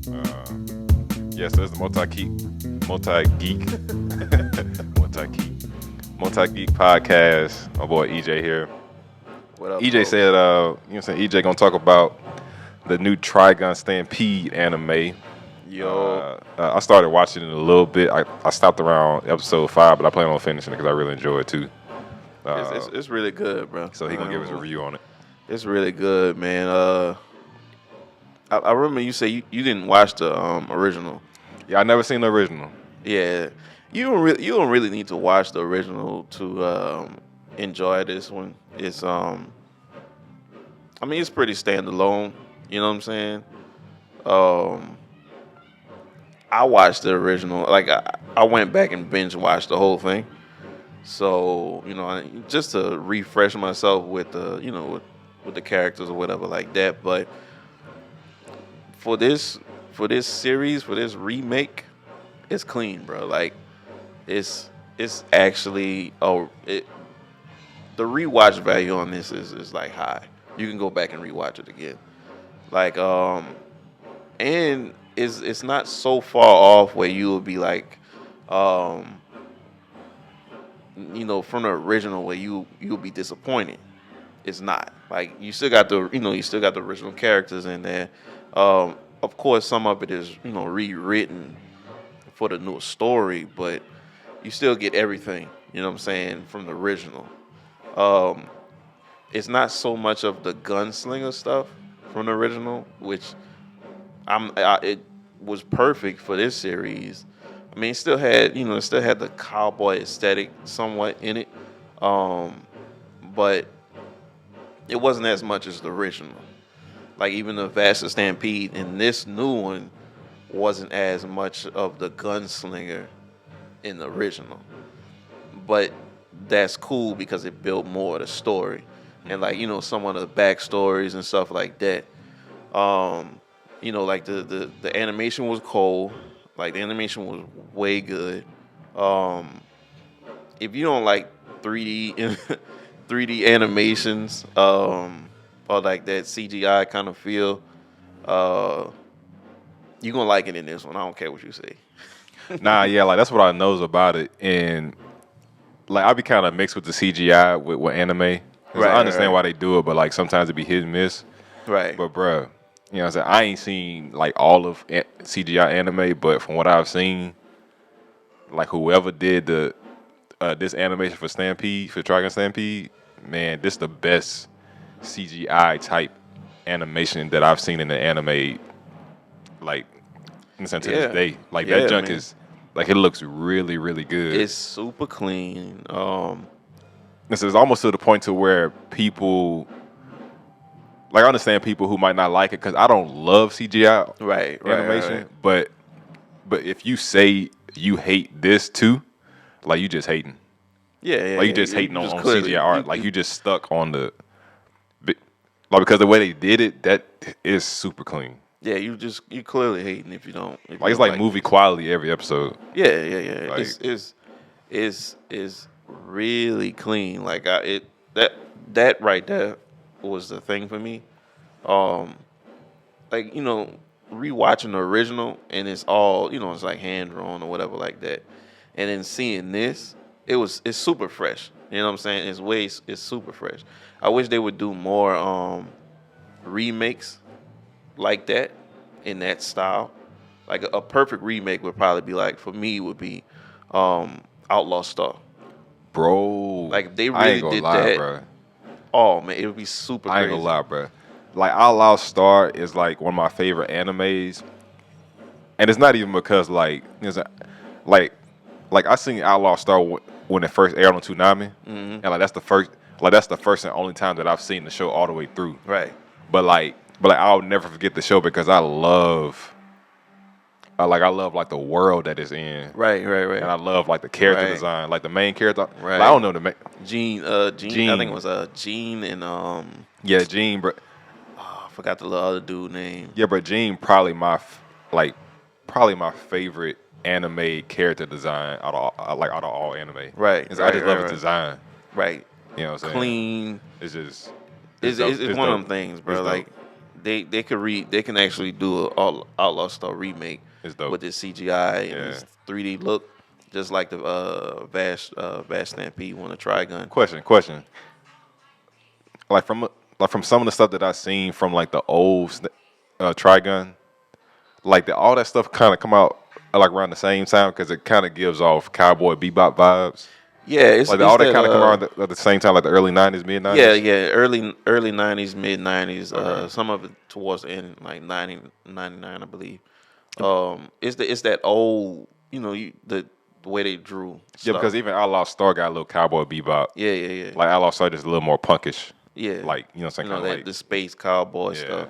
Yes, there's the multi-geek, multi-geek, multi-geek podcast. My boy EJ here. What up, EJ folks? said, EJ gonna talk about the new Trigun Stampede anime. Yo, I started watching it a little bit. I stopped around episode 5, but I plan on finishing it because I really enjoy it too. it's really good, bro. So he gonna give us a review on it. It's really good, man. I remember you say you didn't watch the original. Yeah, I never seen the original. Yeah, you don't really need to watch the original to enjoy this one. I mean, it's pretty standalone. You know what I'm saying? Um, I watched the original. Like I went back and binge watched the whole thing. So just to refresh myself with the with the characters or whatever like that. But for this series, for this remake, it's clean, bro. Like it's actually the rewatch value on this is like high. You can go back and rewatch it again. Like and it's not so far off where you will be like um from the original where you'll be disappointed. It's not. Like you still got the original characters in there. Of course some of it is, rewritten for the new story, but you still get everything, what I'm saying, from the original. Um it's not so much of the gunslinger stuff from the original, which it was perfect for this series. I mean, it still had the cowboy aesthetic somewhat in it, um, but it wasn't as much as the original. Like even the Vasta Stampede in this new one wasn't as much of the gunslinger in the original. But that's cool because it built more of the story and like some of the backstories and stuff like that. Um, like the animation was cold. Like the animation was way good. Um, if you don't like 3D 3D animations, or like that CGI kind of feel, uh, you gonna like it in this one. I don't care what you say. Nah, yeah, like that's what I knows about it, and like I be kind of mixed with the CGI with anime. 'Cause I Right, understand right, why they do it, but like sometimes it be hit and miss. right. But bruh, you know what I'm saying? I ain't seen like all of CGI anime, but from what I've seen, like whoever did the this animation for Stampede, for Dragon Stampede, man, this the best CGI type animation that I've seen in the anime, like in the sense to this Yeah, day. Like that yeah, junk man. is like it looks really, really good. It's super clean. This is almost to the point to where people like I understand people who might not like it because I don't love CGI Right, right. animation, but if you say you hate this too, like you just hating. Yeah, yeah, Like you yeah. just You hating just on clearly CGI art. Like you just stuck on like because the way they did it, that is super clean. yeah, you clearly hating if you Like it's don't like like movie this. quality every episode. Yeah, yeah, yeah. Like It's really clean. Like that that right there was the thing for me. Um, like rewatching the original and it's all it's like hand drawn or whatever like that, and then seeing this, it's super fresh. You know what I'm saying? It's super fresh. I wish they would do more remakes like that in that style. Like a perfect remake would probably be like for me would be Outlaw Star. bro, Like if they I ain't really gonna did lie, that, bro. oh man, it would be super I ain't gonna crazy. lie, bro. Like Outlaw Star is like one of my favorite animes, and it's not even because like like I seen Outlaw Star when it first aired on Toonami, Hmm. and that's the first and only time that I've seen the show all the way through. Right. But I'll never forget the show because I love like the world that it's in, Right. Right. and Right. I love like the character Right. design, like the main character. Like, I Right. don't know the main Gene. I think it Gene. was Gene and Yeah, Gene, bro. I forgot the little other dude name. Yeah, but Gene probably like probably my favorite anime character design out of all anime. Right. 'Cause I Right. just love Right. his Right. design. Right. You know what I'm saying? Clean. It's just It's dope. it's It's one of dope. them things, It's bro. dope. Like they can actually do a Outlaw Star remake It's dope. with this CGI and Yeah. this 3D look, just like the Vast Stampede one, a Trigun. Question. Like from some of the stuff that I seen from like the old Trigun, like all that stuff kind of come out like around the same time because it kind of gives off Cowboy Bebop vibes. Yeah, Like it's all that that kind of come around at the same time, like the early '90s, mid '90s. yeah, early '90s, mid '90s. Okay. Some of it towards the end, like 99, I believe. It's that old, the way they drew. Yeah, Stuff. because even Outlaw Star got a little Cowboy Bebop. Yeah. Like Outlaw Star just a little more punkish. Yeah, Like you know, what I'm saying, kind of that like the space cowboy Yeah. stuff.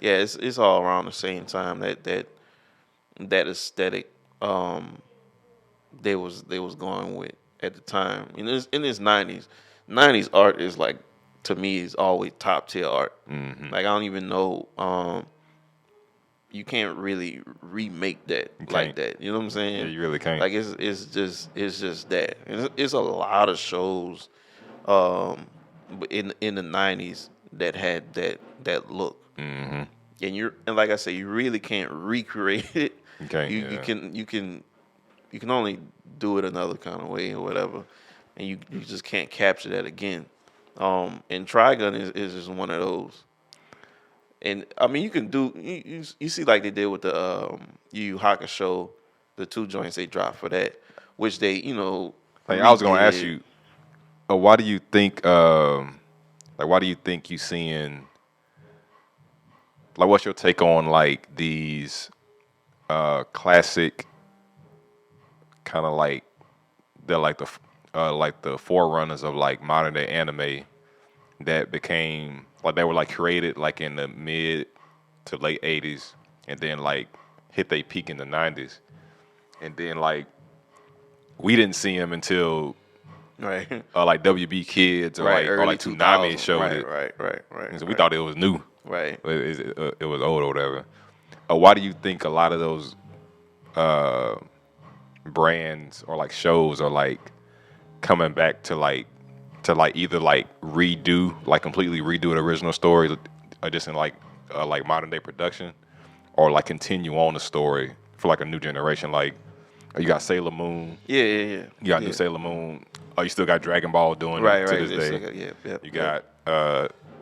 Yeah, it's all around the same time that aesthetic they was going with at the time. In this '90s art is like, to me, is always top tier art. Mm-hmm. Like I don't even know. You can't really remake that like that. You know what I'm saying? Yeah, you really can't. Like it's just that. It's a lot of shows in the '90s that had that look. Mm-hmm. And like I say, you really can't recreate it. Okay. You can only do it another kind of way or whatever, and you just can't capture that again. And Trigun is just one of those. And I mean, you can do you see like they did with the Yu Yu Hakusho, the 2 joints they dropped for that, which they Like, I was gonna redid. ask you, why do you think why do you think you seeing, like, what's your take on like these classic kind of like they're like the forerunners of like modern day anime that became like they were like created like in the mid to late '80s and then like hit their peak in the '90s, and then like we didn't see them until Right. like WB Kids or Right. or like Early Toonami 2000s. showed Right. it. Right. And so we thought it was new. Right. It was old or whatever. Why do you think a lot of those brands or like shows are like coming back to like either like redo, like completely redo an original story, or just in like modern day production, or like continue on the story for like a new generation? Like you got Sailor Moon, Yeah. you got new Sailor Moon. Oh, you still got Dragon Ball doing Right. it to this It's day. like You got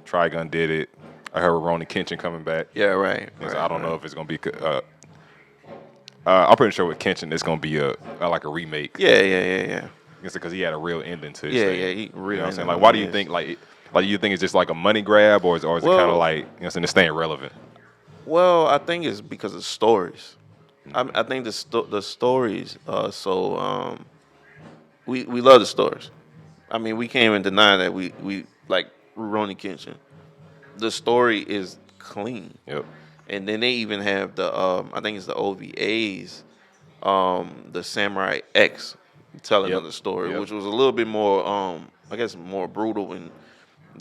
Trigun did it. I heard Ronin Kenshin coming back. Yeah. Right. So I don't know if it's gonna be. I'm pretty sure with Kenshin it's gonna be a like a remake. Yeah. Because he had a real ending to his Yeah. thing. He You know really. what I'm saying? Like, why do you think like you think it's just like a money grab, or is it kind Well- of like, you know what I'm saying, it's staying relevant? Well, I think it's because of stories. I think the stories. We love the stories. I mean, we can't even deny that we like Rurouni Kenshin. The story is clean, Yep. and then they even have the I think it's the OVAs, the Samurai X telling Yep. of the story, Yep. which was a little bit more I guess more brutal and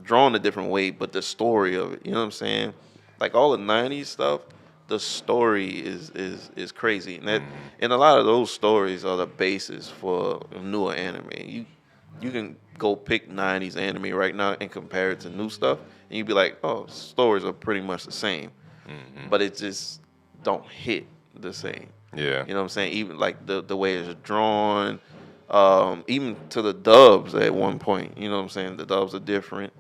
drawn a different way, but the story of it, you know what I'm saying? Like all the '90s stuff, the story is crazy, and a lot of those stories are the basis for newer anime. You can go pick '90s anime right now and compare it to new stuff, and you'd be like, oh, stories are pretty much the same, but it just don't hit the same. Yeah. You know what I'm saying? Even like the way it's drawn, even to the dubs at one point. You know what I'm saying? The dubs are different.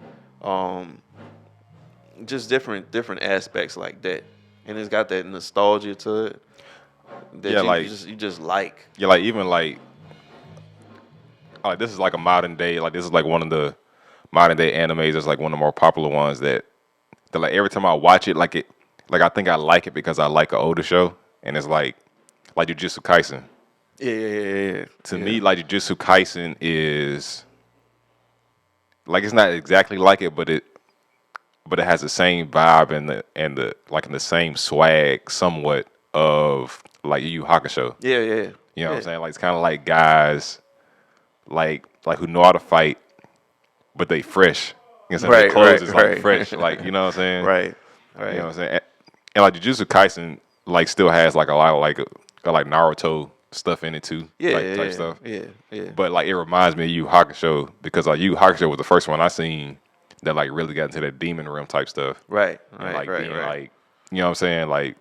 Just different aspects like that, and it's got that nostalgia to it. That Yeah, you like- just like. Yeah, like even like this is like a modern day. Like this is like one of the modern day animes. It's like one of the more popular ones that like every time I watch it, like I think I like it because I like an older show, and it's like Jujutsu Kaisen. Yeah. To me, like Jujutsu Kaisen is like, it's not exactly like it, but it has the same vibe and the like in the same swag somewhat of like Yu Yu Hakusho. Yeah. You know what I'm saying? Like it's kind of like guys like who know how to fight, but they fresh. You know what I'm saying? Their clothes is like fresh. Like, you know what I'm saying? Right. You know what I'm saying? And like Jujutsu Kaisen like still has like a lot of like Naruto stuff in it too. Type stuff. Yeah. But like it reminds me of Yu Yu Hakusho because like Yu Yu Hakusho was the first one I seen that like really got into that demon realm type stuff Right, and right, like right, being right. like, you know what I'm saying? Like,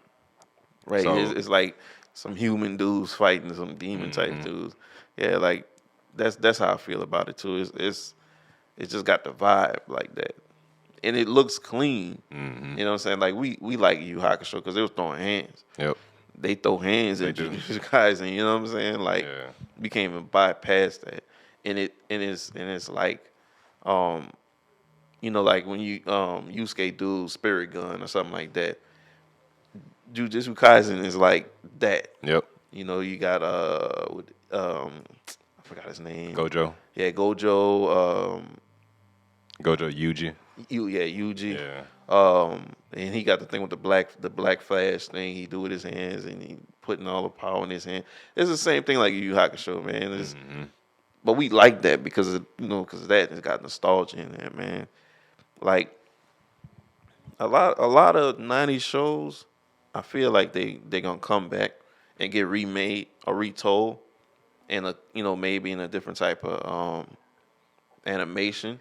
Right. so, It's like some human dudes fighting some demon type dudes. Yeah, like that's how I feel about it too. It's just got the vibe like that, and it looks clean. You know what I'm saying? Like we like Yu Hakusho because they was throwing hands. yep, They throw hands they at do. Jujutsu Kaisen. You know what I'm saying? Like Yeah. we can't even bypass that, and it's like, um, like when you Yusuke do Spirit Gun or something like that. Jujutsu Kaisen is like that. Yep. You got I forgot his name. Gojo. Yeah, Gojo. Gojo Yuji. Yuji. Yeah. And he got the thing with the black flash thing he do with his hands, and he putting all the power in his hand. It's the same thing like Yu Yu Hakusho, man. But we like that because because that has got nostalgia in there, man. Like a lot of '90s shows, I feel like they gonna come back and get remade or retold in a maybe in a different type of animation,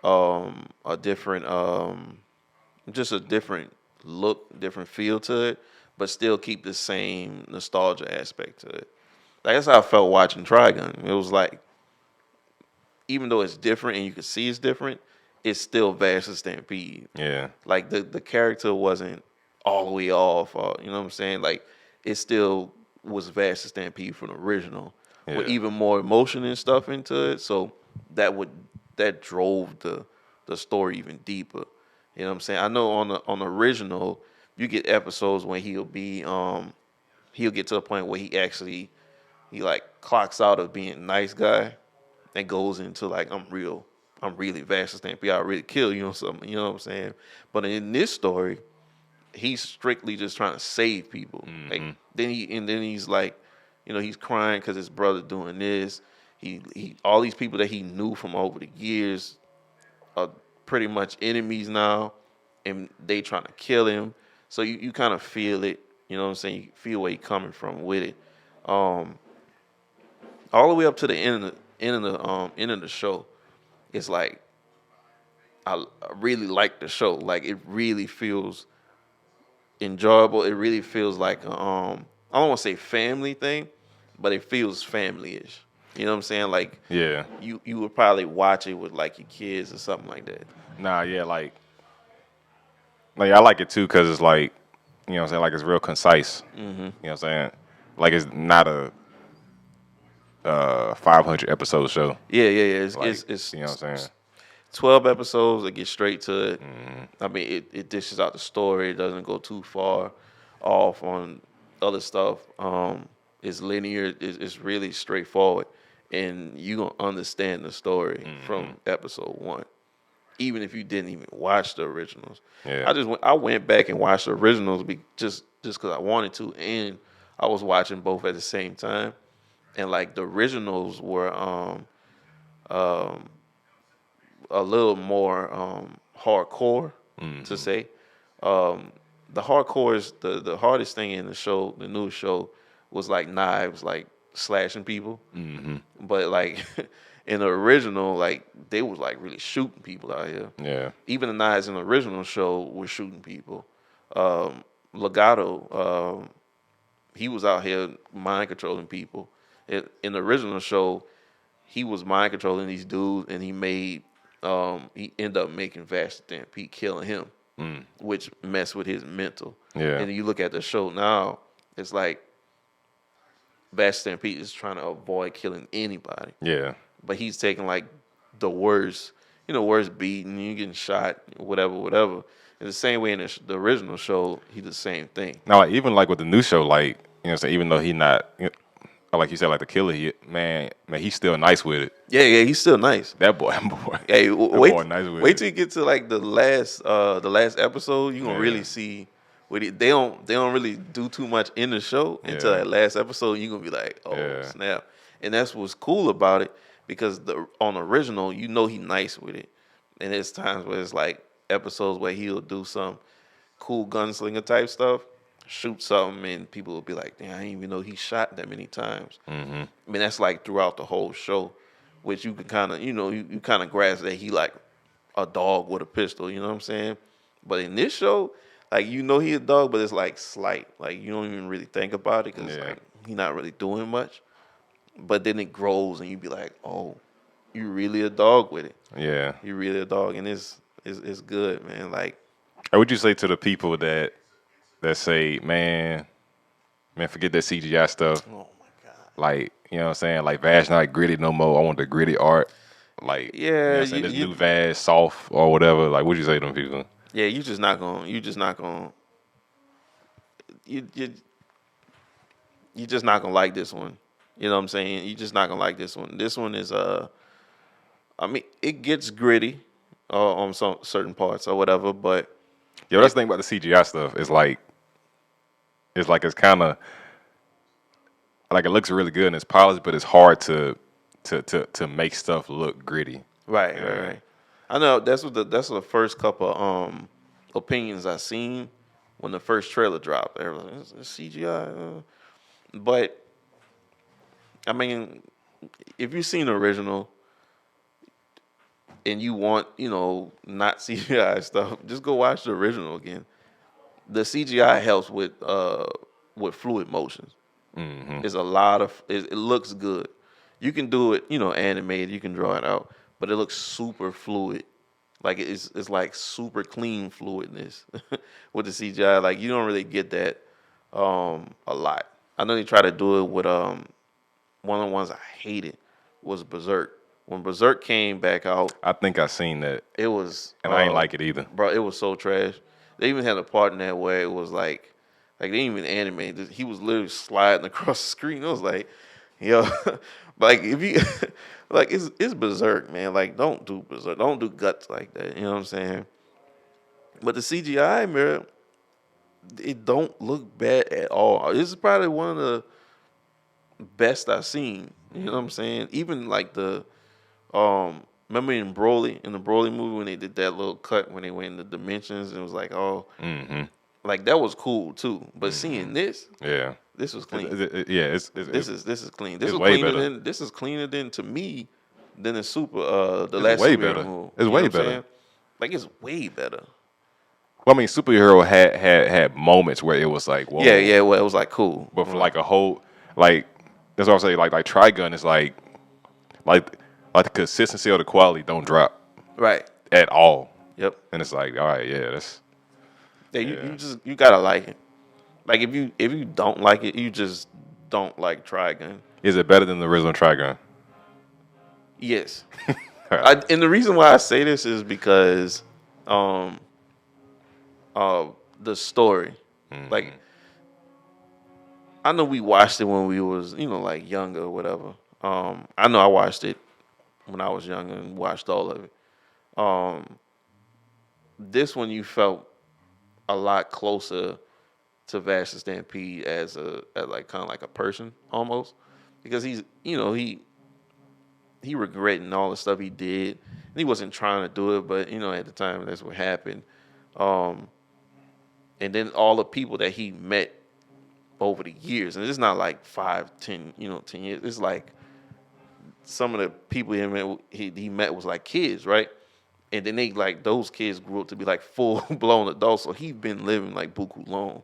a different just a different look, different feel to it, but still keep the same nostalgia aspect to it. Like that's how I felt watching Trigun. It was like even though it's different and you can see it's different, it's still vs. Stampede. Yeah. Like the character wasn't all the way off, or, you know what I'm saying? Like it still was vs. Stampede from the original, with Yeah. even more emotion and stuff into it. So that drove the story even deeper. You know what I'm saying? I know on the original, you get episodes when he'll get to a point where he like clocks out of being a nice guy and goes into like I'm really vast Stampede. I really kill you know something. You know what I'm saying? But in this story, he's strictly just trying to save people. Like then he's like, he's crying because his brother doing this. He all these people that he knew from over the years are pretty much enemies now, and they trying to kill him. So you kind of feel it. You know what I'm saying? You feel where he coming from with it. Um, all the way up to the end of the show. It's like I really like the show. Like it really feels enjoyable. It really feels like I don't want to say family thing, but it feels family-ish. You know what I'm saying? Like Yeah. you would probably watch it with like your kids or something like that. Nah, yeah, like I like it too because it's like, you know what I'm saying, like it's real concise. You know what I'm saying? Like it's not a 500 episode show. Yeah. Like, It's you know what I'm saying? 12 episodes that get straight to it. I mean, it dishes out the story. It doesn't go too far off on other stuff. It's linear. It's really straightforward, and you gonna understand the story from episode one, even if you didn't even watch the originals. Yeah. I went back and watched the originals just because I wanted to, and I was watching both at the same time, and like the originals were um a little more hardcore to say. The hardcore is the hardest thing in the show. The new show was like knives, like slashing people. But like in the original, like they was like really shooting people out here. Yeah. Even the knives in the original show were shooting people. Legato, he was out here mind controlling people. In the original show, he was mind controlling these dudes, and he ended up making Vash Stampede killing him, which messed with his mental. Yeah. And you look at the show now, it's like Vash Stampede is trying to avoid killing anybody, Yeah. but he's taking like the worst beating, you getting shot, whatever. In the same way in the original show, he did the same thing. Now, like, even like with the new show, like, you know what I'm saying, even though he not, like you said, like the killer, man, he's still nice with it. Yeah, he's still nice. That boy. Hey, that wait, boy nice with wait it. till you get to like the last episode. You gonna Yeah. really see what they don't really do too much in the show until Yeah. that last episode. You gonna be like, oh Yeah. snap! And that's what's cool about it because on the original, he nice with it, and there's times where it's like episodes where he'll do some cool gunslinger type stuff, shoot something, and people will be like, "Damn, I didn't even know he shot that many times." I mean, that's like throughout the whole show, which you can kind of, you kind of grasp that he like a dog with a pistol. You know what I'm saying? But in this show, like he a dog, but it's like slight. Like you don't even really think about it because Yeah. like he not really doing much. But then it grows, and you be like, oh, you really a dog with it. Yeah. You really a dog, and it's good, man. Like, What would you say to the people that say, man, forget that CGI stuff. oh my god. Like, you know what I'm saying? Like Vash not gritty no more. I want the gritty art. Like, you know what Yeah, I'm saying? This new Vash soft or whatever. Like, what'd you say to them people? yeah. You just not gonna. You just not gonna. You you just not gonna like this one. You know what I'm saying? You just not gonna like this one. This one is I mean, it gets gritty on some certain parts or whatever, but Yo, that's the thing about the CGI stuff. It's kind of like it looks really good and it's polished, but it's hard to make stuff look gritty. right, right, Yeah. right. I know that's the first couple opinions I seen when the first trailer dropped. They were like, it's CGI, but I mean, if you've seen the original and you want not CGI stuff, just go watch the original again. The CGI helps with fluid motions. Mm-hmm. It's a lot of it looks good. You can do it, animated. You can draw it out, but it looks super fluid. Like it's like super clean fluidness with the CGI. Like you don't really get that a lot. I know they try to do it with one of the ones I hated was Berserk. When Berserk came back out, I think I seen that, it was and I ain't like it either. bro. It was so trash. They even had a part in that where it was like they didn't even animate. He was literally sliding across the screen. It was like, yo, like if you like it's Berserk, man. Like don't do Berserk. Don't do guts like that. You know what I'm saying? But the CGI, man, it don't look bad at all. This is probably one of the best I've seen. You know what I'm saying? Even like the remember in the Broly movie when they did that little cut when they went in the dimensions and it was like, oh, Mm-hmm. like that was cool too. But Mm-hmm. seeing this was clean. This is clean. This it's is way cleaner better. than this is cleaner than to me than the the It's last way superhero better. movie. It's You know way what I'm better. saying? Like it's way better. Well, I mean, superhero had moments where it was like, whoa. Yeah, yeah. Well, it was like cool. But for like a whole, like that's what I'm saying. Like Trigun is like like the consistency of the quality don't drop right. at all, Yep. and it's like, all right, yeah, that's Yeah, yeah. you gotta like it. Like if you don't like it, you just don't like Trigun. Is it better than the original Trigun? Yes. All right. And the reason why I say this is because um the story. Mm-hmm. Like I know we watched it when we was, like younger or whatever. I know I watched it when I was younger and watched all of it. Um this one you felt a lot closer to Vash the Stampede as like kind of like a person almost. Because he's he regretting all the stuff he did. And he wasn't trying to do it, but at the time that's what happened. Um, and then all the people that he met over the years, and it's not like 5, 10, 10 years. It's like some of the people he met was like kids, right? And then they like those kids grew up to be like full blown adults. So he's been living like buku long.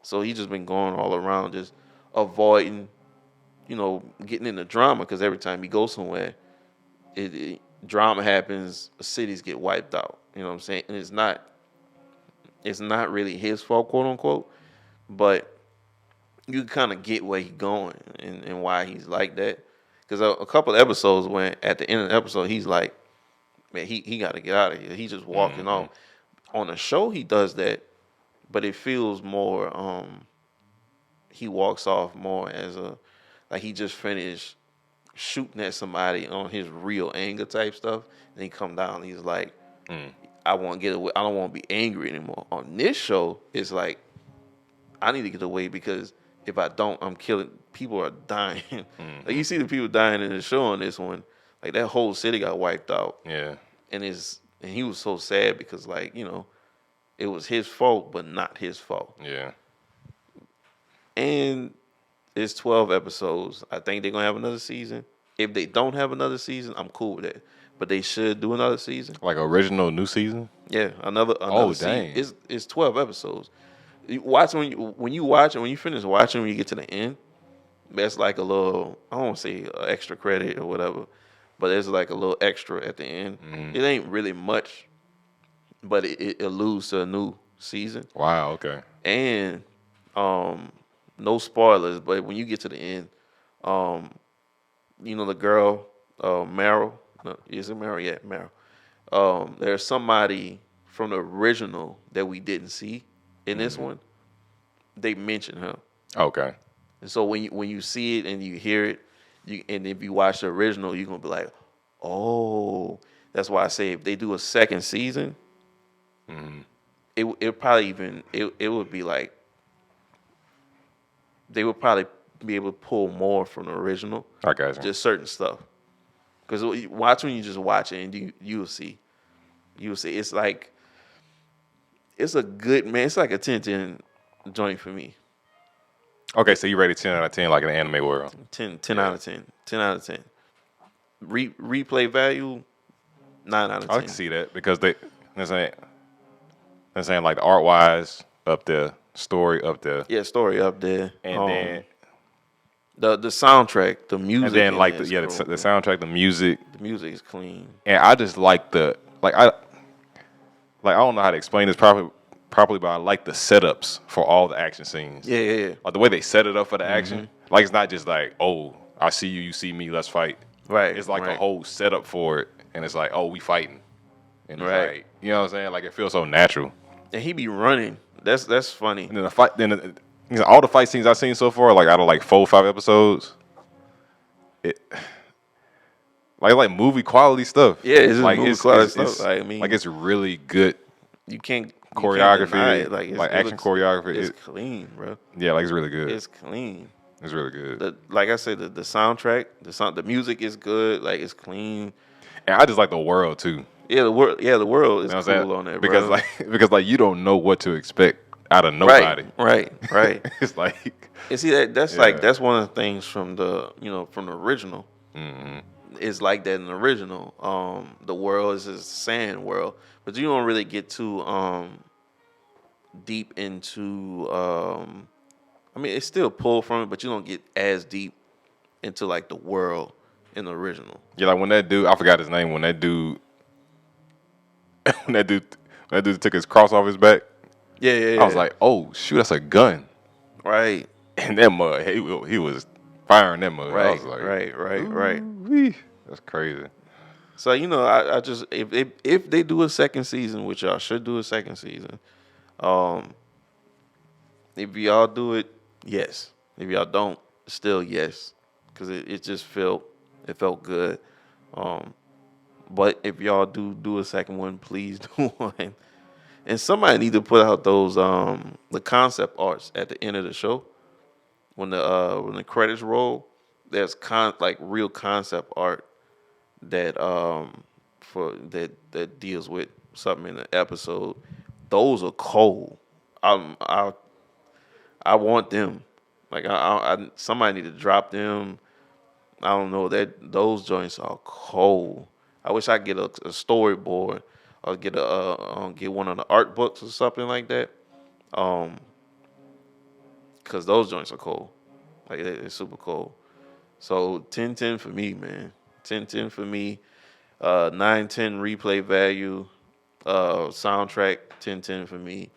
So he just been going all around just avoiding, getting into drama because every time he goes somewhere, drama happens, cities get wiped out. You know what I'm saying? And it's not really his fault, quote unquote, but you kind of get where he's going and why he's like that. Because a couple of episodes when at the end of the episode he's like, man, he got to get out of here. He's just walking off. On the show he does that, but it feels more. He walks off more as a like he just finished shooting at somebody on his real anger type stuff. And he come down. And he's like, I want to get away. I don't want to be angry anymore. On this show, it's like I need to get away because if I don't, I'm killing. People are dying. Like you see the people dying in the show on this one. Like that whole city got wiped out. Yeah. And he was so sad because like it was his fault, but not his fault. Yeah. And it's 12 episodes. I think they're gonna have another season. If they don't have another season, I'm cool with that. but they should do another season. Like original new season. Yeah, another Oh season. dang. It's 12 episodes. You watch when you watch it, when you finish watching, when you get to the end, that's like a little, I don't want to say extra credit or whatever, but there's like a little extra at the end. Mm-hmm. It ain't really much, but it alludes to a new season. Wow. Okay. And no spoilers, but when you get to the end, um, the girl, Meryl, no, is it Meryl? Yeah, Meryl. There's somebody from the original that we didn't see in this one. They mention her. Okay. And so when you see it and you hear it, and if you watch the original, you're gonna be like, oh, that's why I say if they do a second season, it probably it would be like they would probably be able to pull more from the original, I got you. just certain stuff. Because watch when you just watch it and you'll see it's like it's a good man. It's like a 10-10 joint for me. Okay, so you rated 10 out of 10 like in the anime world. 10 out of 10. 10 out of 10. Replay value, 9 out of 10. I can see that because they're saying like the art wise up there, story up there, Yeah, story up there. and then the soundtrack, the music. and then in like it is the cool. soundtrack, the music, The music is clean. and I just like I don't know how to explain this properly, but I like the setups for all the action scenes. Yeah. Like the way they set it up for the action. Like it's not just like, oh, I see you, you see me, let's fight. Right. It's like right. a whole setup for it, and it's like, oh, we fighting, and it's Right. like, you know what I'm saying? Like it feels so natural. And he be running. That's funny. And then all the fight scenes I've seen so far, like out of like 4 or 5 episodes, it like movie quality stuff. Yeah, it's just like movie quality stuff. Like, I mean, like it's really good you can't choreography, deny it. Like action choreography. It's clean, bro. Yeah, like it's really good. It's clean. It's really good. Like I said, the soundtrack, the music is good. Like it's clean. And I just like the world too. Yeah, the world. Yeah, the world is You know what I'm cool saying? on there, because bro. because you don't know what to expect out of nobody. Right. It's like, And see that's like that's one of the things from the original. It's like that in the original. The world is a sand world, but you don't really get too deep into. I mean, it's still pulled from it, but you don't get as deep into like the world in the original. yeah, like when that dude, I forgot his name. When that dude, when that dude took his cross off his back. Yeah. I was like, oh shoot, that's a gun. right, And that mud, he was firing that mud. I right, was like, right. "Ooh-wee." That's crazy. So I just if they do a second season, which y'all should do a second season, if y'all do it, yes. If y'all don't, still yes, because it just felt good. But if y'all do a second one, please do one. And somebody need to put out those the concept arts at the end of the show when the credits roll. There's like real concept art that that deals with something in the episode. Those are cold. I want them. Like I somebody need to drop them. I don't know that those joints are cold. I wish I could get a storyboard or get get one of the art books or something like that. Cause those joints are cold. Like they're super cold. So 10-10 for me, man. 10-10 for me. 9-10 replay value. Soundtrack 10-10 for me.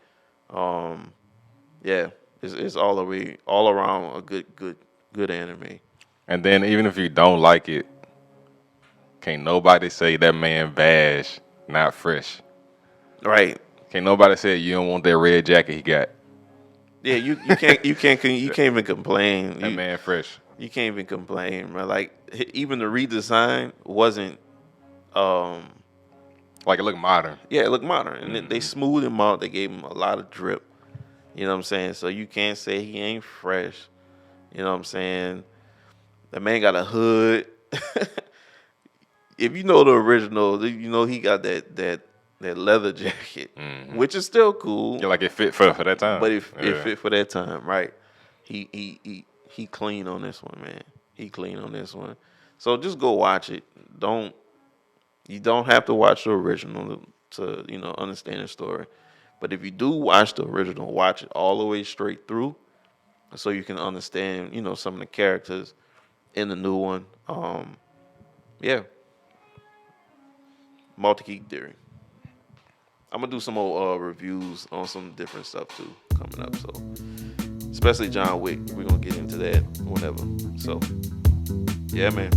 Yeah, it's all around a good anime. And then even if you don't like it, can't nobody say that man Vash not fresh. Right. Can't nobody say you don't want that red jacket he got. Yeah, you can't even complain. That man fresh. You can't even complain, man. Like even the redesign wasn't. Like it looked modern. Yeah, it looked modern, and they smoothed him out. They gave him a lot of drip. You know what I'm saying? So you can't say he ain't fresh. You know what I'm saying? That man got a hood. If you know the original, you know he got that leather jacket, which is still cool. Yeah, like it fit for that time. But it fit for that time, right? He clean on this one, man. He clean on this one. So just go watch it. Don't You don't have to watch the original to understand the story. But if you do watch the original, watch it all the way straight through, so you can understand some of the characters in the new one. Yeah, multi-geek theory. I'm gonna do some more reviews on some different stuff too coming up. So especially John Wick, we're gonna get into that whenever. So yeah, man.